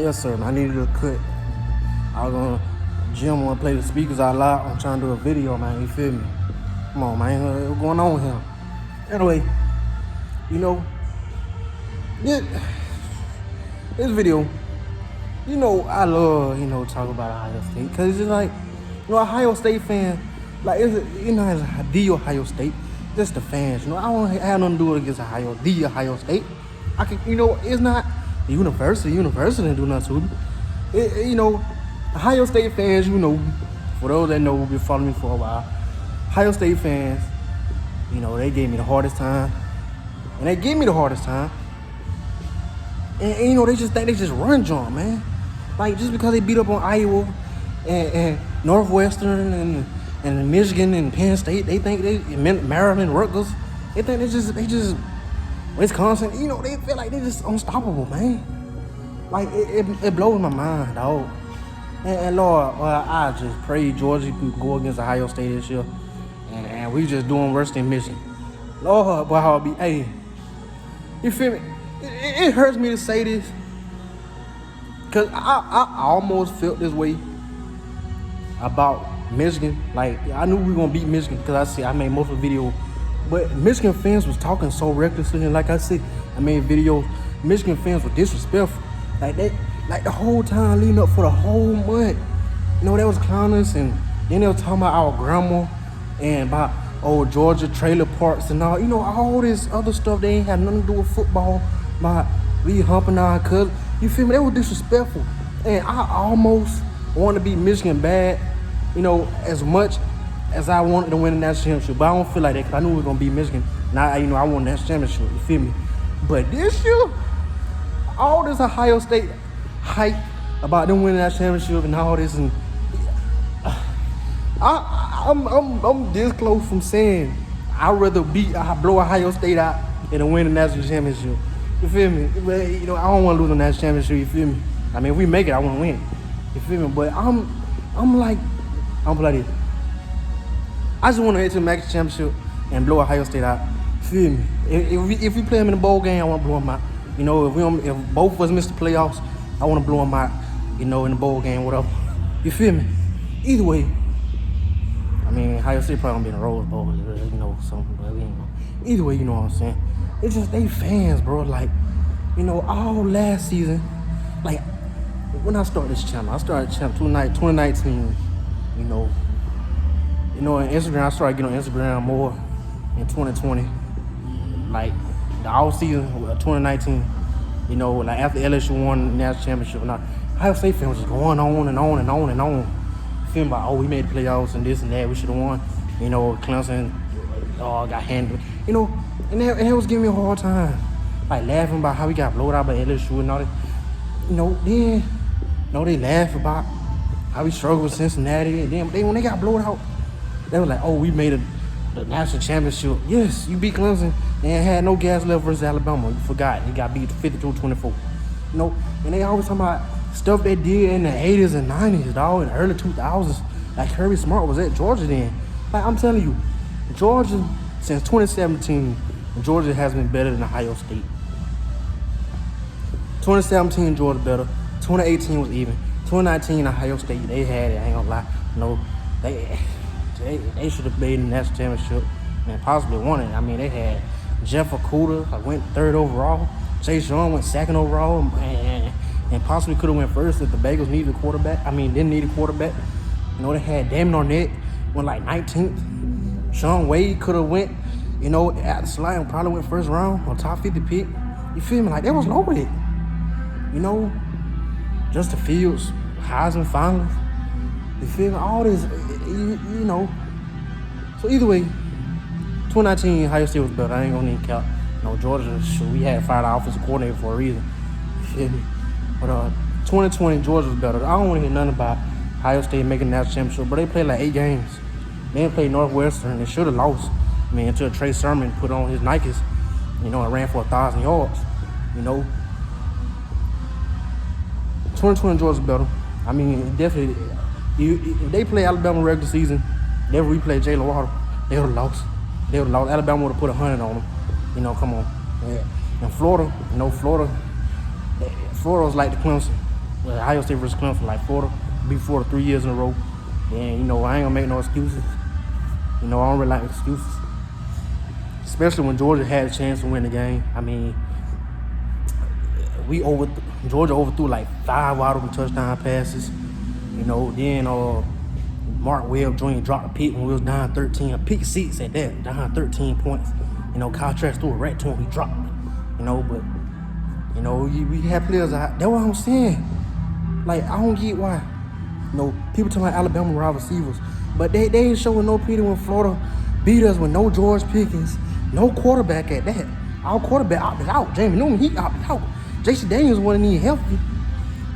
Yes, sir, man. I needed a cut. I was gonna gym, wanna play the speakers out loud. I'm trying to do a video, man. You feel me? Come on, man. What's going on here? Anyway, this video, I love, talk about Ohio State. Because it's just like, Ohio State fan, like, it's the Ohio State, just the fans. I don't have nothing to do against the Ohio State. I can, it's not the university didn't do nothing to me. Ohio State fans, for those that know, who've been following me for a while, Ohio State fans, they gave me the hardest time. And they give me the hardest time. And they just think they just run jump, man. Like, just because they beat up on Iowa and Northwestern and Michigan and Penn State, they think Maryland, Rutgers, they think they just Wisconsin, they feel like they're just unstoppable, man. Like, it blows my mind, dog. And Lord, well, I just pray Georgia could go against Ohio State this year. And we just doing worse than Michigan. Lord, boy, I'll be, hey, you feel me? It hurts me to say this. Because I almost felt this way about Michigan. Like, I knew we were going to beat Michigan because I made most of the video. But Michigan fans was talking so recklessly. And like I said, I made videos. Michigan fans were disrespectful. Like the whole time leading up for the whole month. They was clowning us. And then they were talking about our grandma and about Georgia trailer parks and all. All this other stuff. They ain't had nothing to do with football. About we humping our cousins. You feel me? They were disrespectful. And I almost wanted to beat Michigan bad, as much as I wanted to win the national championship. But I don't feel like that because I knew we were going to beat Michigan. Now, I won the national championship. You feel me? But this year, all this Ohio State hype about them winning that championship and all this, and I'm this close from saying I'd rather blow Ohio State out than win the national championship. You feel me? But, I don't want to lose the national championship. You feel me? I mean, if we make it, I want to win. You feel me? But I'm like this. I just want to hit the national championship and blow Ohio State out. Feel me? If we play them in the bowl game, I want to blow them out. If both of us miss the playoffs, I want to blow them out. In the bowl game, whatever. You feel me? Either way, I mean, Ohio State probably gonna be in the Rose Bowl, something. But either way, you know what I'm saying. It's just they fans, bro. Like, all last season, like when I started this channel, I started channel 2019. In Instagram, I started getting on Instagram more in 2020. Like the off season, 2019. Like after LSU won the national championship, and Ohio State fans was just going on and on and on and on. Feeling about, we made the playoffs and this and that, we should have won. Clemson got handled. And they was giving me a hard time. Like laughing about how we got blown out by LSU and all that. Then, they laugh about how we struggled with Cincinnati. And then when they got blown out, they were like, we made the national championship. Yes, you beat Clemson and had no gas left versus Alabama. You forgot. You got beat 52-24. And they always talking about stuff they did in the 80s and 90s, dog, in the early 2000s. Like Kirby Smart was at Georgia then. Like, I'm telling you, Georgia, since 2017, Georgia has been better than Ohio State. 2017, Georgia better. 2018 was even. 2019, Ohio State, they had it. I ain't gonna lie. They should have made the national championship and possibly won it. I mean, they had Jeff Okudah, went 3rd overall. Chase Young went 2nd overall, and possibly could have went first if the Bengals needed a quarterback. Didn't need a quarterback. They had Damon Arnett went 19th. Sean Wade could have went, at the slide and probably went first round on top 50 pick. You feel me? Like, that was loaded. Justin Fields, Heisman finalist. You feel me? All this, So either way, 2019, Ohio State was better. I ain't gonna need count. Georgia, we had fired our offensive coordinator for a reason. You feel me? But 2020, Georgia was better. I don't want to hear nothing about Ohio State making the national championship, but they played 8 games. They didn't play Northwestern. They should have lost. Until Trey Sermon put on his Nikes, and ran for 1,000 yards. 2020 Georgia's better. Definitely. If they play Alabama regular season, they replay Jalen Waddle, they would have lost. Alabama would have put 100 on them. Come on. Yeah. And Florida, Florida was like the Clemson. Well, Ohio State versus Clemson for like before 3 years in a row. And you know, I ain't gonna make no excuses. You know, I don't really like excuses. Especially when Georgia had a chance to win the game. I mean, Georgia overthrew like 5 wide open touchdown passes. You know, then Mark Webb Jr. dropped a pick when we was down 13, a pick 6 at that, down 13 points. You know, Kyle Trask threw a rat to him, he dropped. You know, but you know, we had players out. That's what I'm saying. Like, I don't get why. You know, people talking about Alabama wide receivers, but they ain't showing no pity when Florida beat us with no George Pickens, no quarterback at that. Our quarterback opted out. Jamie Newman, he opted out. J.C. Daniels wasn't even healthy.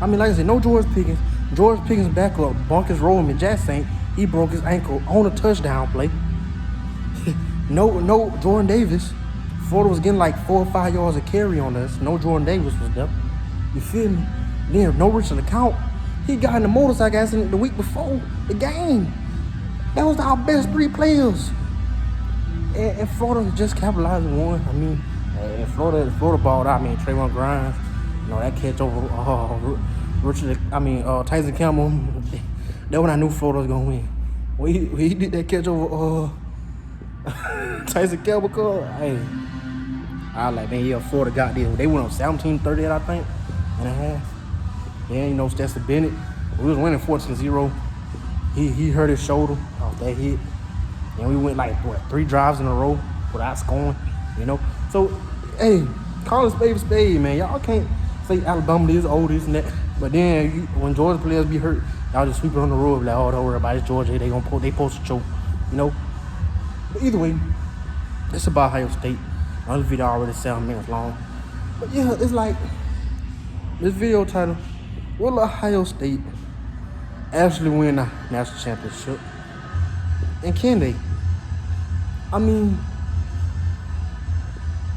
I mean, like I said, no George Pickens. George Pickens back up, bunkers rolling with Jackson. He broke his ankle on a touchdown play. No Jordan Davis. Florida was getting like 4 or 5 yards of carry on us. No Jordan Davis was there. You feel me? Then no Richard LeCount. He got in the motorcycle accident the week before the game. That was our best 3 players. And Florida just capitalized and won. I mean, and Florida balled out. I mean, Trayvon Grimes, you know, that catch over Tyson Campbell. That's when I knew Florida was gonna win. When he did that catch over Tyson Campbell, hey, I was like, man, yeah, Florida got this. They went on 17-38, I think, and a half. Then, you know, Stetson Bennett, we was winning 14-0. He hurt his shoulder off that hit. And we went like, 3 drives in a row without scoring, you know. So, hey, call a spade, man. Y'all can't say Alabama is old, this and that. But then when Georgia players be hurt, y'all just sweep it on the road, like, oh, don't worry about it, it's Georgia. They post a choke, you know. But either way, it's about Ohio State. Another video already 7 minutes long. But yeah, it's like this video title, will Ohio State actually win the national championship? And can they? I mean,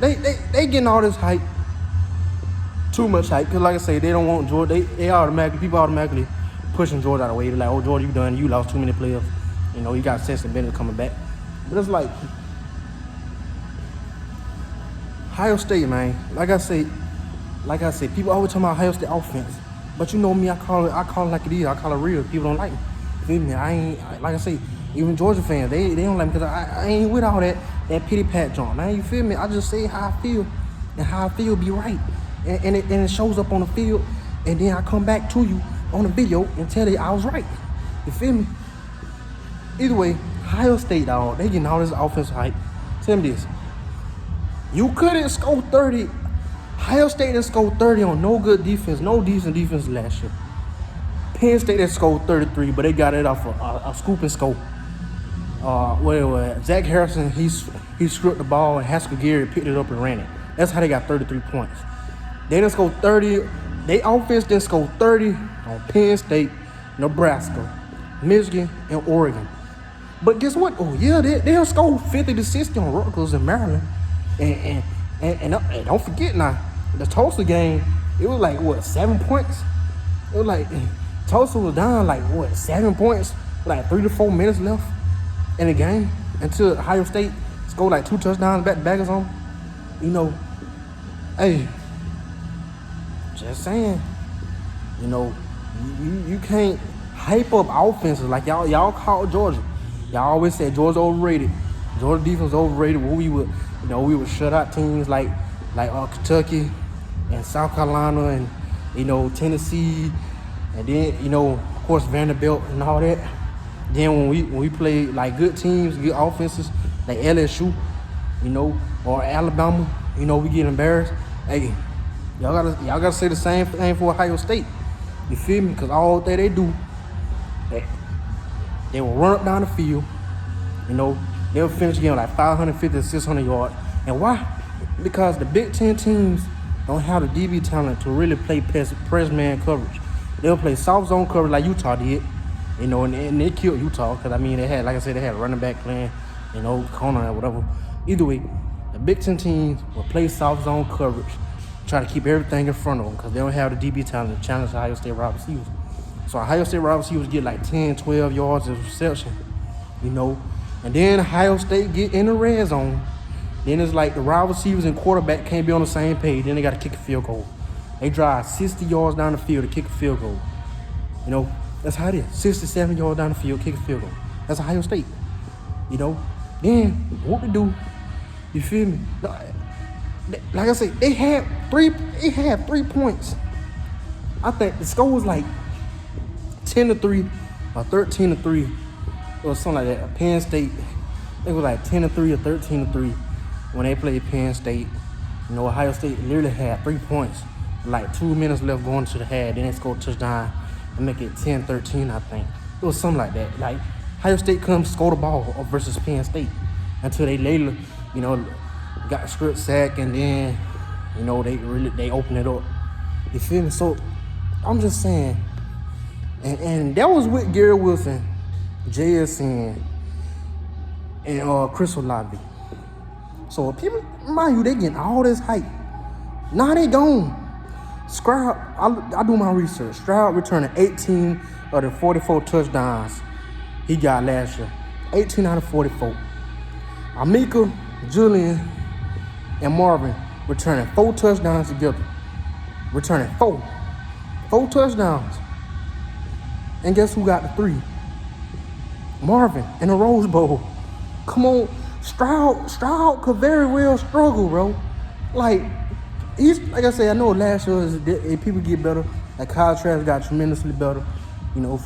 they getting all this hype. Too much hype. Because like I say, they don't want Georgia. People automatically pushing Georgia out of the way. They're like, oh, Georgia, you done. You lost too many players. You know, you got Stetson Bennett coming back. But it's like, Ohio State, man. Like I say, people always talking about Ohio State offense. But you know me, I call it like it is. I call it real. People don't like me. Feel me? Like I say, even Georgia fans, they don't like me because I ain't with all that pity pat junk, man. You feel me? I just say how I feel, and how I feel be right. And it shows up on the field, and then I come back to you on the video and tell you I was right. You feel me? Either way, Ohio State, dog, they getting all this offensive hype. Tell me this. You couldn't score 30. Ohio State didn't score 30 on no good defense, no decent defense last year. Penn State didn't score 33, but they got it off a scoop and scope. Zach Harrison, he stripped the ball, and Haskell Gary picked it up and ran it. That's how they got 33 points. They didn't score 30. They offense didn't score 30 on Penn State, Nebraska, Michigan, and Oregon. But guess what? Oh yeah, they'll score 50 to 60 on Rutgers and Maryland. And don't forget now, the Tulsa game, it was like 7 points. It was like Tulsa was down like 7 points, like 3 to 4 minutes left in the game until Ohio State scored like 2 touchdowns back to back or something. You know, hey, just saying, you know, you can't hype up offenses like y'all call Georgia. Y'all always said Georgia overrated. Georgia defense overrated. We would shut out teams like Kentucky and South Carolina and, you know, Tennessee, and then, you know, of course Vanderbilt and all that. Then when we play like good teams, good offenses like LSU, you know, or Alabama, you know, we get embarrassed. Hey, y'all gotta say the same thing for Ohio State. You feel me? Because all that they do, they will run up down the field. You know, they'll finish the game like 550 to 600 yards. And why? Because the Big Ten teams don't have the DB talent to really play press man coverage. They'll play soft zone coverage like Utah did. You know, and they killed Utah because, I mean, they had, like I said, they had a running back playing, you know, corner or whatever. Either way, the Big Ten teams will play soft zone coverage, try to keep everything in front of them because they don't have the DB talent to challenge Ohio State wide receivers. So Ohio State wide receivers get like 10, 12 yards of reception, you know. And then Ohio State get in the red zone. Then it's like the wide receivers and quarterback can't be on the same page. Then they got to kick a field goal. They drive 60 yards down the field to kick a field goal. You know, that's how it is. 67 yards down the field, kick a field goal. That's Ohio State. You know, then what we do, you feel me? Like I said, they had 3 points. I think the score was like 10-3 or 13-3 or something like that. Penn State, it was like 10-3 or 13-3 when they played Penn State. You know, Ohio State literally had 3 points, like 2 minutes left going to the half. Then they scored a touchdown and make it 10-13, I think. It was something like that. Like, Ohio State couldn't score the ball versus Penn State until they later, you know, got a script sack, and then, you know, they opened it up. You feel me? So I'm just saying, and that was with Gary Wilson, JSN, and Chris Olave. So people, mind you, they getting all this hype. Now they gone. Stroud, I do my research. Stroud returning 18 of the 44 touchdowns he got last year. 18 out of 44. Amika, Julian, and Marvin returning 4 touchdowns together. Returning 4 touchdowns. And guess who got the 3? Marvin in the Rose Bowl. Come on, Stroud could very well struggle, bro. Like I said, I know last year people get better. Like Kyle Trask got tremendously better. You know,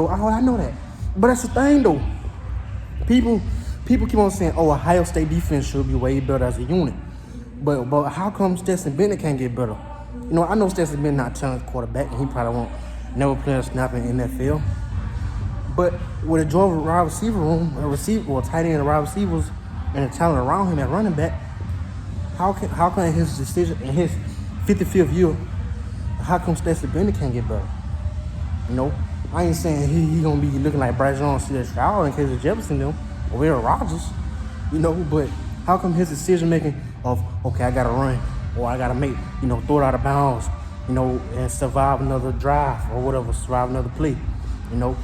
I know that. But that's the thing though. People keep on saying, oh, Ohio State defense should be way better as a unit. But how come Stetson Bennett can't get better? You know, I know Stetson Bennett not a talented quarterback, and he probably won't never play a snap in the NFL. But with a Georgia wide receiver room, or tight end wide receivers, and the talent around him at running back, how can his decision in his 55th year, how come Stetson Bennett can't get better? You know, I ain't saying he gonna be looking like Bryce Young, C.J. Stroud, in case of Jefferson them, or Aaron Rodgers, you know, but how come his decision making of, okay, I gotta run, or I gotta throw it out of bounds, you know, and survive another drive or whatever, survive another play, you know,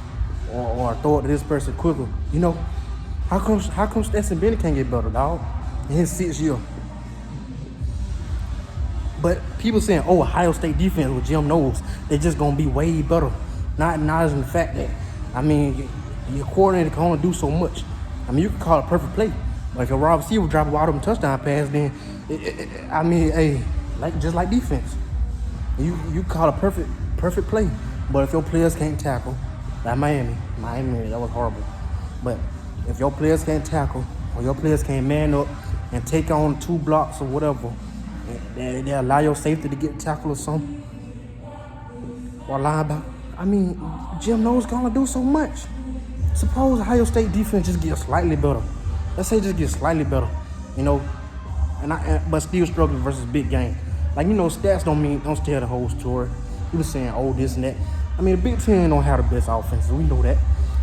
or throw it to this person quicker, you know, how come Stetson Bennett can't get better, dog, in his 6th year? But people saying, oh, Ohio State defense with Jim Knowles, they're just gonna be way better. Not acknowledging the fact that, I mean, your coordinator can only do so much. I mean, you can call it perfect play, but if a wide receiver drop a wide open touchdown pass, then just like defense, you call it perfect play. But if your players can't tackle, like Miami, that was horrible. But if your players can't tackle, or your players can't man up and take on 2 blocks or whatever, they allow your safety to get tackled or something, or linebacker. I mean, Jim Knowles gonna do so much. Suppose Ohio State defense just get slightly better. Let's say just get slightly better, you know, but still struggling versus big game. Like, you know, stats don't tell the whole story. People saying, oh, this and that. I mean, the Big Ten don't have the best offenses. We know that.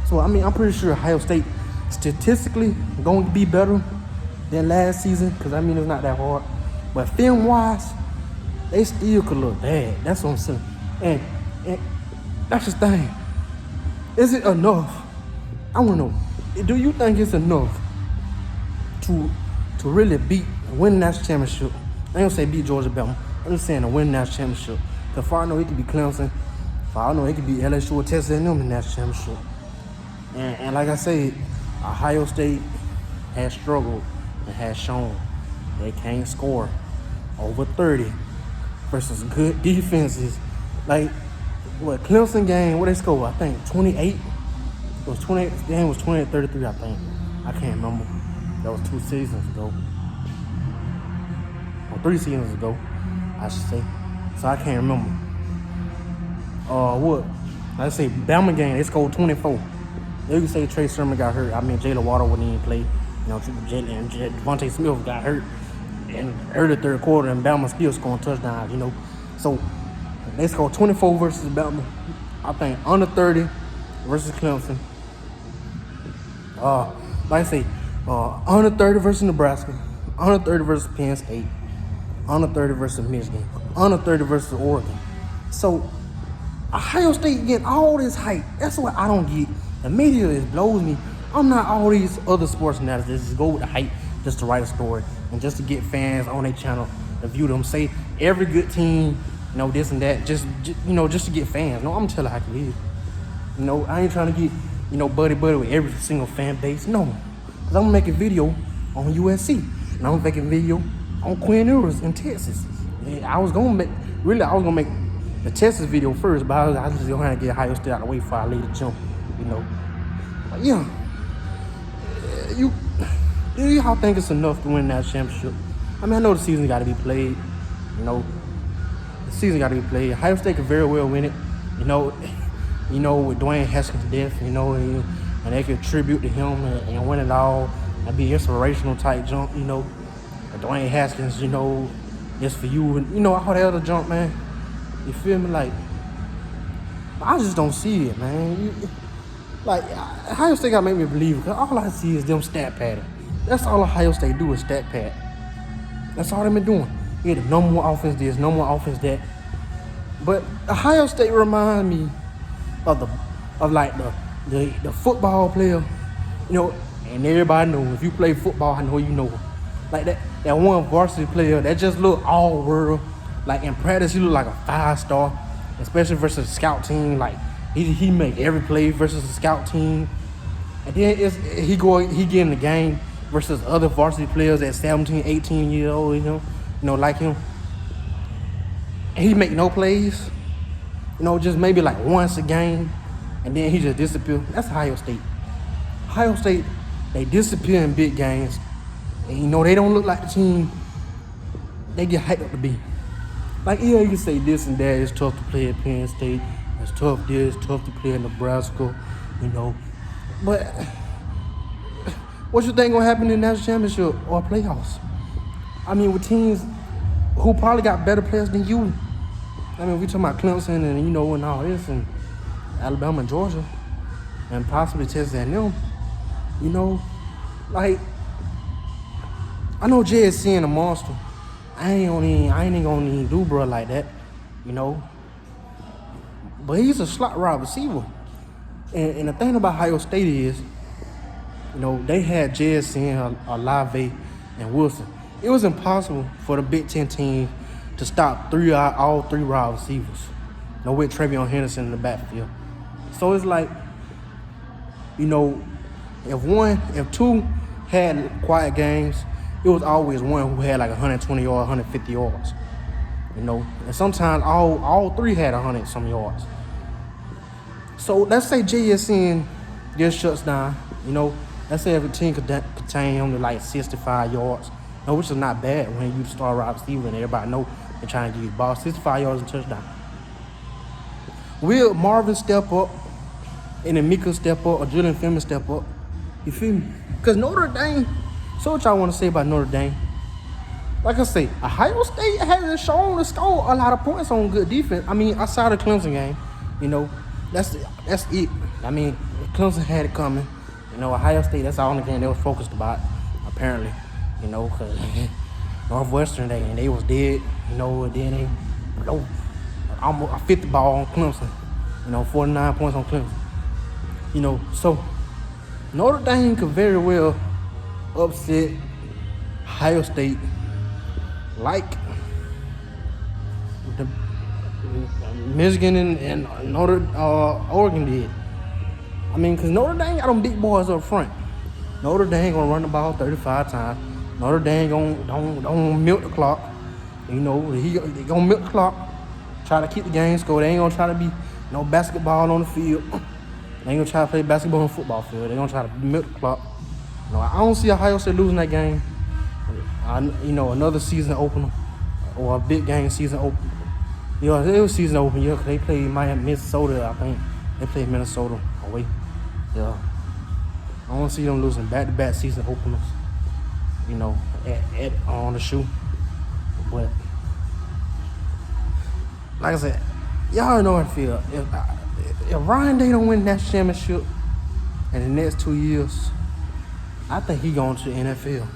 So, I mean, I'm pretty sure Ohio State statistically going to be better than last season, because, I mean, it's not that hard. But film-wise, they still could look bad. That's what I'm saying. And that's the thing. Is it enough? I want to know. Do you think it's enough to really win national championship? I ain't gonna say beat Georgia Bama. I'm just saying to win national championship. Because far I know it could be Clemson. Far I know it could be LSU or Texas A&M in national championship. And like I said, Ohio State has struggled and has shown they can't score over 30 versus good defenses. Like, what, Clemson game, what they score? I think 28. It was 28. The game was 28-33, I think. I can't remember. That was 2 seasons ago. Or 3 seasons ago, I should say. So I can't remember. What? Let's say Bama game, they scored 24. You can say Trey Sermon got hurt. I mean, Jalen Waddle wouldn't even play. You know, Devontae Smith got hurt in early 3rd quarter, and Bama still scoring touchdowns, you know. So they scored 24 versus Bama. I think under 30 versus Clemson. Like I say, under 30 versus Nebraska, under 30 versus Penn State, under 30 versus Michigan, under 30 versus Oregon. So Ohio State getting all this hype. That's what I don't get. The media blows me. I'm not all these other sports analysts that just go with the hype just to write a story and just to get fans on their channel to view them. Say every good team this and that, just to get fans. No, I'm telling how it is. I ain't trying to get, buddy with every single fan base. No, because I'm gonna make a video on USC, and I'm making a video on Queen Ewers in Texas. And I was gonna make the Texas video first, but I was just gonna have to get Ohio State out of the way before I leave the jump. But yeah, do y'all think it's enough to win that championship? I mean, I know the season got to be played. The season got to be played. Ohio State could very well win it. With Dwayne Haskins' death, and they could tribute to him and win it all. That'd be inspirational type jump, Dwayne Haskins, just for you, and all that other jump, man. You feel me? Like, I just don't see it, man. Ohio State got to make me believe it, because all I see is them stat padding. That's all Ohio State do is stat pad. That's all they've been doing. Either no more offense this, no more offense that. But Ohio State remind me of the football player, and everybody know if you play football, I know you know. Like that one varsity player that just look all world. Like in practice, he look like a 5-star, especially versus a scout team. Like he make every play versus a scout team, and then he get in the game versus other varsity players at 17, 18 years old, like him. And he make no plays, just maybe like once a game, and then he just disappear. That's Ohio State. Ohio State, they disappear in big games, and they don't look like the team they get hyped up to be. Like, yeah, you can say this and that, it's tough to play at Penn State, it's tough to play in Nebraska, but what you think gonna happen in the national championship or playoffs? I mean, with teams who probably got better players than you. I mean, we talking about Clemson and and all this, and Alabama and Georgia, and possibly Texas A&M. Like, I know JSN a monster. I ain't gonna even do bro like that, But he's a slot wide receiver, and the thing about Ohio State is, they had JSN, Olave, and Wilson. It was impossible for the Big Ten team to stop all three wide receivers. With Travion Henderson in the backfield. So it's like, if two had quiet games, it was always one who had like 120 yards, 150 yards. And sometimes all three had 100-some yards. So let's say JSN gets shuts down, let's say if a team could contain him to like 65 yards, which is not bad when you start wide receiver and everybody know they're trying to give you the ball. 65 yards and touchdown. Will Marvin step up and then Mika step up or Julian Fleming step up? You feel me? Because Notre Dame, so what y'all want to say about Notre Dame? Like I say, Ohio State hasn't shown to score a lot of points on good defense. I mean, outside the Clemson game, that's it. I mean, Clemson had it coming. Ohio State, that's all the game they was focused about, apparently. Because Northwestern, they was dead, and then they almost a 50 ball on Clemson, 49 points on Clemson. So Notre Dame could very well upset Ohio State like the Michigan and Oregon did. I mean, because Notre Dame got them big boys up front. Notre Dame gonna run the ball 35 times. Notre Dame don't milk the clock. They gonna milk the clock. Try to keep the game score. They ain't gonna try to be basketball on the field. They ain't gonna try to play basketball on the football field. They gonna try to milk the clock. I don't see Ohio State losing that game. Another season opener or a big game season opener. It was season opener. They played Minnesota. I think they played Minnesota away. Yeah, I don't see them losing back-to-back season openers. On the shoe. But like I said, y'all know how I feel. If Ryan Day don't win that championship in the next 2 years, I think he going to the NFL.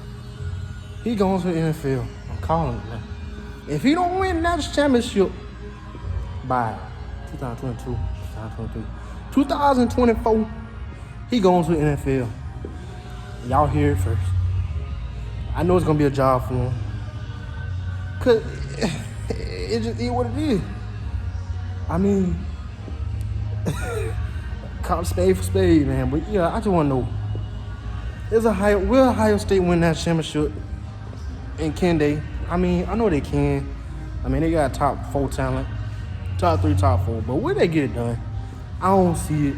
He going to the NFL. I'm calling it, man. If he don't win that championship by 2022, 2023, 2024, he going to the NFL. Y'all hear it first. I know it's going to be a job for him. Because it just is what it is. I mean, call a spade for spade, man. But yeah, I just want to know: will Ohio State win that championship? And can they? I mean, I know they can. I mean, they got top 4 talent, top 3, top 4. But will they get it done? I don't see it.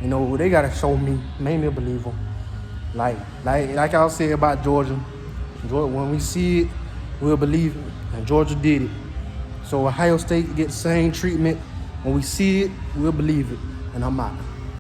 You know, they gotta show me, make me a believer. Like I said about Georgia. When we see it, we'll believe it. And Georgia did it. So Ohio State gets the same treatment. When we see it, we'll believe it. And I'm out.